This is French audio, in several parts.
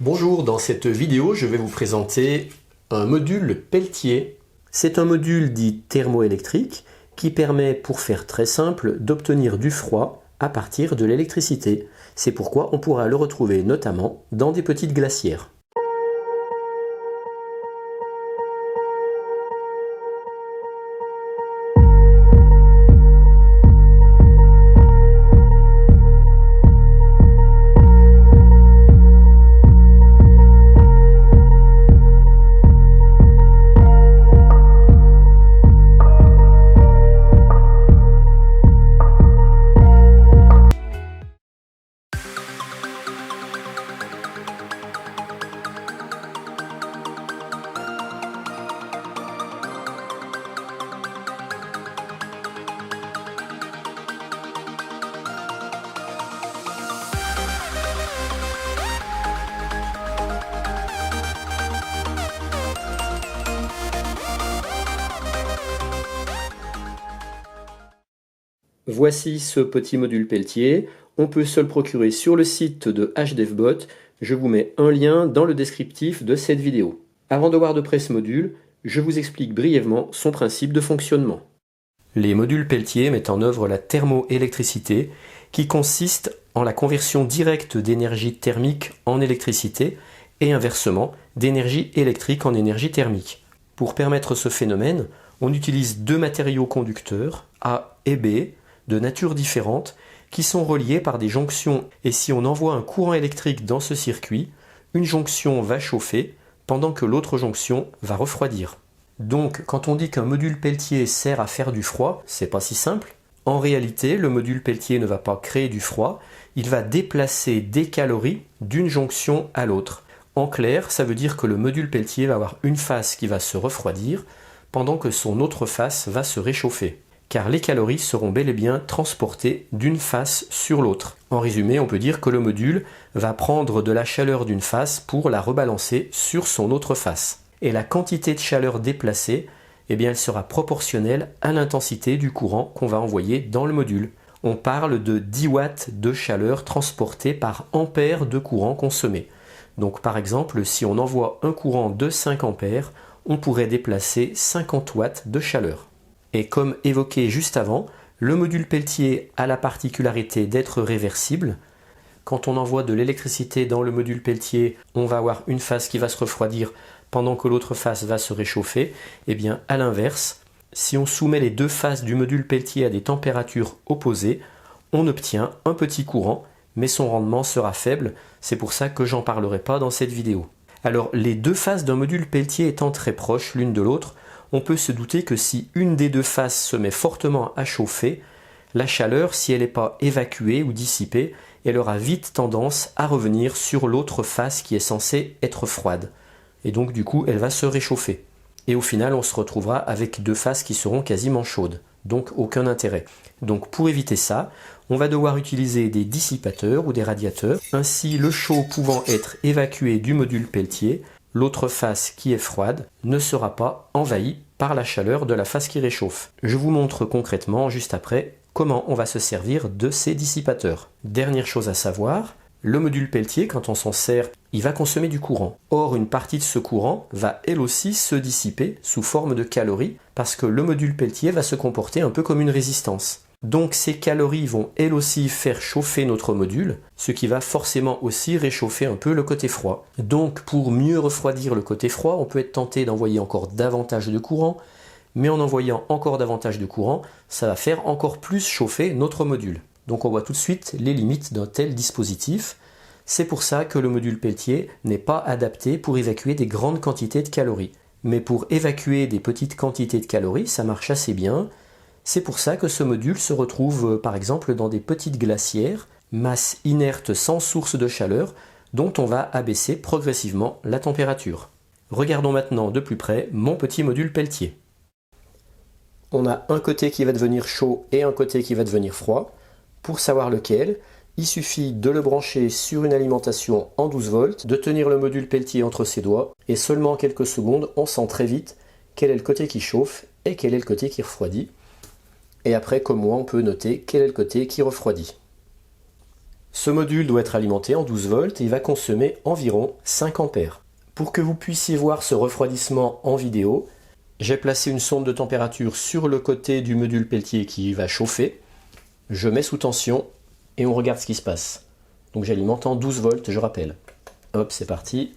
Bonjour, dans cette vidéo, je vais vous présenter un module Peltier. C'est un module dit thermoélectrique qui permet, pour faire très simple, d'obtenir du froid à partir de l'électricité. C'est pourquoi on pourra le retrouver notamment dans des petites glacières. Voici ce petit module Peltier. On peut se le procurer sur le site de HDevBot. Je vous mets un lien dans le descriptif de cette vidéo. Avant de voir de près ce module, je vous explique brièvement son principe de fonctionnement. Les modules Peltier mettent en œuvre la thermoélectricité, qui consiste en la conversion directe d'énergie thermique en électricité et inversement d'énergie électrique en énergie thermique. Pour permettre ce phénomène, on utilise deux matériaux conducteurs, A et B, de nature différente, qui sont reliés par des jonctions, et si on envoie un courant électrique dans ce circuit, une jonction va chauffer pendant que l'autre jonction va refroidir. Donc quand on dit qu'un module Peltier sert à faire du froid, c'est pas si simple. En réalité, le module Peltier ne va pas créer du froid, il va déplacer des calories d'une jonction à l'autre. En clair, ça veut dire que le module Peltier va avoir une face qui va se refroidir, pendant que son autre face va se réchauffer. Car les calories seront bel et bien transportées d'une face sur l'autre. En résumé, on peut dire que le module va prendre de la chaleur d'une face pour la rebalancer sur son autre face. Et la quantité de chaleur déplacée, eh bien, elle sera proportionnelle à l'intensité du courant qu'on va envoyer dans le module. On parle de 10 watts de chaleur transportée par ampère de courant consommé. Donc par exemple, si on envoie un courant de 5 ampères, on pourrait déplacer 50 watts de chaleur. Et comme évoqué juste avant, le module Peltier a la particularité d'être réversible. Quand on envoie de l'électricité dans le module Peltier, on va avoir une face qui va se refroidir pendant que l'autre face va se réchauffer. Et bien à l'inverse, si on soumet les deux faces du module Peltier à des températures opposées, on obtient un petit courant, mais son rendement sera faible. C'est pour ça que j'en parlerai pas dans cette vidéo. Alors les deux faces d'un module Peltier étant très proches l'une de l'autre, on peut se douter que si une des deux faces se met fortement à chauffer, la chaleur, si elle n'est pas évacuée ou dissipée, elle aura vite tendance à revenir sur l'autre face qui est censée être froide. Et donc du coup, elle va se réchauffer. Et au final, on se retrouvera avec deux faces qui seront quasiment chaudes. Donc aucun intérêt. Donc pour éviter ça, on va devoir utiliser des dissipateurs ou des radiateurs. Ainsi, le chaud pouvant être évacué du module Peltier, l'autre face qui est froide ne sera pas envahie par la chaleur de la face qui réchauffe. Je vous montre concrètement juste après comment on va se servir de ces dissipateurs. Dernière chose à savoir, le module Peltier, quand on s'en sert, il va consommer du courant. Or, une partie de ce courant va elle aussi se dissiper sous forme de calories parce que le module Peltier va se comporter un peu comme une résistance. Donc ces calories vont elles aussi faire chauffer notre module, ce qui va forcément aussi réchauffer un peu le côté froid. Donc pour mieux refroidir le côté froid, on peut être tenté d'envoyer encore davantage de courant, mais en envoyant encore davantage de courant, ça va faire encore plus chauffer notre module. Donc on voit tout de suite les limites d'un tel dispositif. C'est pour ça que le module Peltier n'est pas adapté pour évacuer des grandes quantités de calories. Mais pour évacuer des petites quantités de calories, ça marche assez bien. C'est pour ça que ce module se retrouve par exemple dans des petites glacières, masse inerte sans source de chaleur, dont on va abaisser progressivement la température. Regardons maintenant de plus près mon petit module Peltier. On a un côté qui va devenir chaud et un côté qui va devenir froid. Pour savoir lequel, il suffit de le brancher sur une alimentation en 12 volts, de tenir le module Peltier entre ses doigts, et seulement en quelques secondes, on sent très vite quel est le côté qui chauffe et quel est le côté qui refroidit. Et après, comme moi, on peut noter quel est le côté qui refroidit. Ce module doit être alimenté en 12 volts et il va consommer environ 5 ampères. Pour que vous puissiez voir ce refroidissement en vidéo, j'ai placé une sonde de température sur le côté du module Peltier qui va chauffer. Je mets sous tension et on regarde ce qui se passe. Donc j'alimente en 12 volts, je rappelle. Hop, c'est parti.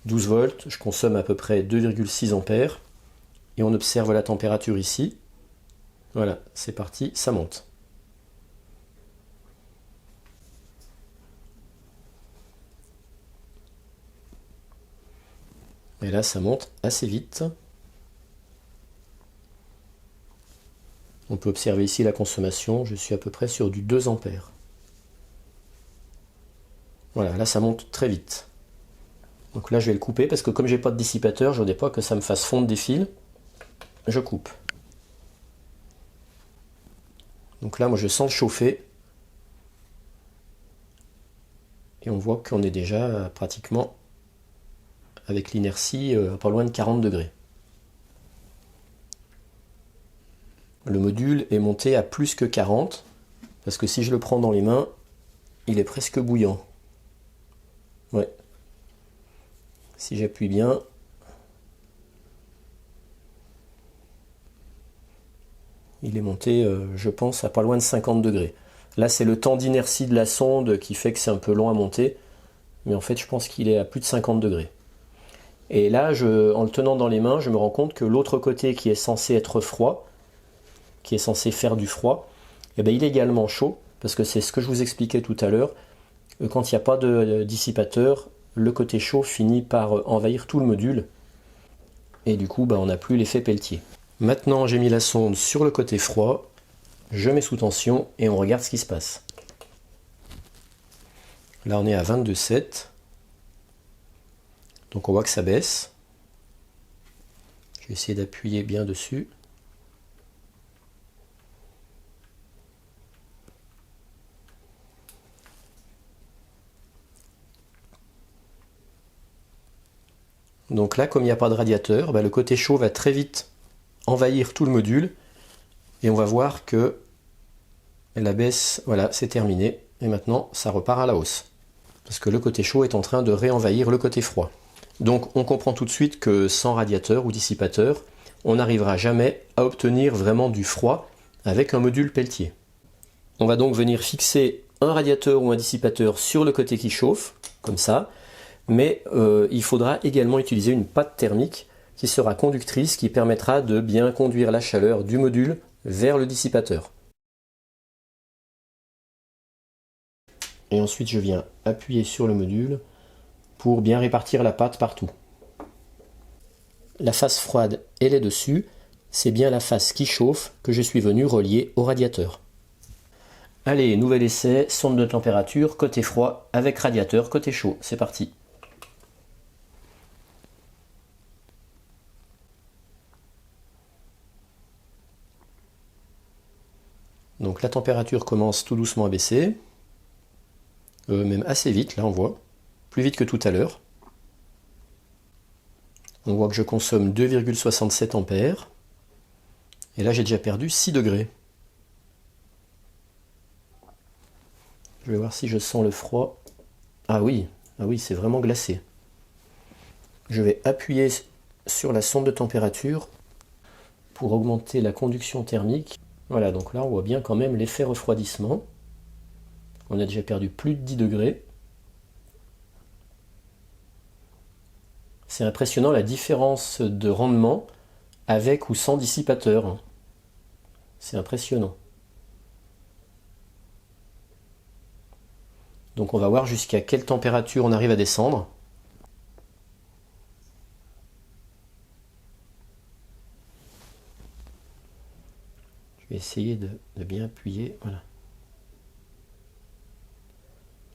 12 volts, je consomme à peu près 2,6 ampères. Et on observe la température ici. Voilà, c'est parti, ça monte. Et là, ça monte assez vite. On peut observer ici la consommation, je suis à peu près sur du 2 ampères. Voilà, là ça monte très vite. Donc là je vais le couper parce que comme j'ai pas de dissipateur, je ne voudrais pas que ça me fasse fondre des fils. Je coupe. Donc là moi je sens le chauffer. Et on voit qu'on est déjà pratiquement avec l'inertie pas loin de 40 degrés. Le module est monté à plus que 40 parce que si je le prends dans les mains, il est presque bouillant. Ouais. Si j'appuie bien, il est monté, je pense, à pas loin de 50 degrés. Là, c'est le temps d'inertie de la sonde qui fait que c'est un peu long à monter. Mais en fait, je pense qu'il est à plus de 50 degrés. Et là, en le tenant dans les mains, je me rends compte que l'autre côté qui est censé être froid, qui est censé faire du froid, eh bien, il est également chaud. Parce que c'est ce que je vous expliquais tout à l'heure. Quand il n'y a pas de dissipateur, le côté chaud finit par envahir tout le module. Et du coup, on n'a plus l'effet Peltier. Maintenant, j'ai mis la sonde sur le côté froid. Je mets sous tension et on regarde ce qui se passe. Là, on est à 22,7. Donc on voit que ça baisse. Je vais essayer d'appuyer bien dessus. Donc là, comme il n'y a pas de radiateur, le côté chaud va très vite envahir tout le module. Et on va voir que la baisse, voilà, c'est terminé. Et maintenant, ça repart à la hausse. Parce que le côté chaud est en train de réenvahir le côté froid. Donc on comprend tout de suite que sans radiateur ou dissipateur, on n'arrivera jamais à obtenir vraiment du froid avec un module Peltier. On va donc venir fixer un radiateur ou un dissipateur sur le côté qui chauffe, comme ça, mais il faudra également utiliser une pâte thermique qui sera conductrice, qui permettra de bien conduire la chaleur du module vers le dissipateur. Et ensuite je viens appuyer sur le module pour bien répartir la pâte partout. La face froide, elle est dessus, c'est bien la face qui chauffe que je suis venu relier au radiateur. Allez, nouvel essai, sonde de température, côté froid, avec radiateur, côté chaud, c'est parti. Donc la température commence tout doucement à baisser, même assez vite, là on voit, plus vite que tout à l'heure. On voit que je consomme 2,67 ampères, et là j'ai déjà perdu 6 degrés. Je vais voir si je sens le froid. Ah oui, c'est vraiment glacé. Je vais appuyer sur la sonde de température pour augmenter la conduction thermique. Voilà, donc là on voit bien quand même l'effet refroidissement. On a déjà perdu plus de 10 degrés. C'est impressionnant la différence de rendement avec ou sans dissipateur. C'est impressionnant. Donc on va voir jusqu'à quelle température on arrive à descendre. Je vais essayer de bien appuyer. Voilà.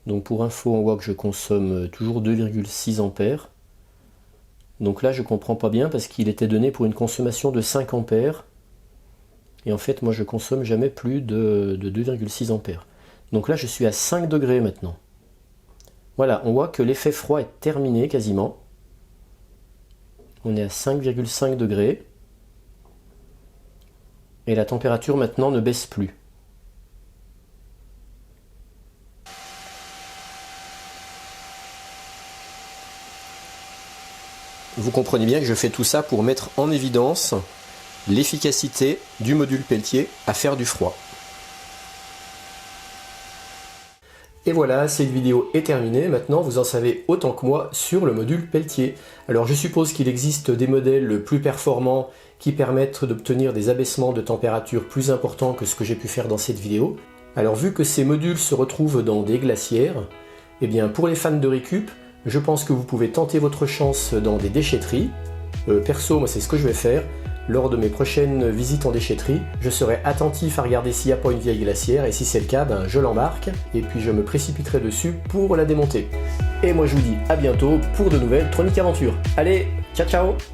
Donc pour info, on voit que je consomme toujours 2,6 ampères. Donc là, je ne comprends pas bien parce qu'il était donné pour une consommation de 5 ampères. Et en fait, moi, je consomme jamais plus de 2,6 ampères. Donc là, je suis à 5 degrés maintenant. Voilà, on voit que l'effet froid est terminé quasiment. On est à 5,5 degrés. Et la température maintenant ne baisse plus. vous comprenez bien que je fais tout ça pour mettre en évidence l'efficacité du module Peltier à faire du froid. Et voilà, cette vidéo est terminée. Maintenant, vous en savez autant que moi sur le module Peltier. Alors, je suppose qu'il existe des modèles plus performants qui permettent d'obtenir des abaissements de température plus importants que ce que j'ai pu faire dans cette vidéo. Alors, vu que ces modules se retrouvent dans des glacières, eh bien, pour les fans de récup, je pense que vous pouvez tenter votre chance dans des déchetteries. Perso, moi, c'est ce que je vais faire. Lors de mes prochaines visites en déchetterie, je serai attentif à regarder s'il n'y a pas une vieille glacière, et si c'est le cas, ben, je l'embarque, et puis je me précipiterai dessus pour la démonter. Et moi je vous dis à bientôt pour de nouvelles Tronic Aventures. Allez, ciao ciao!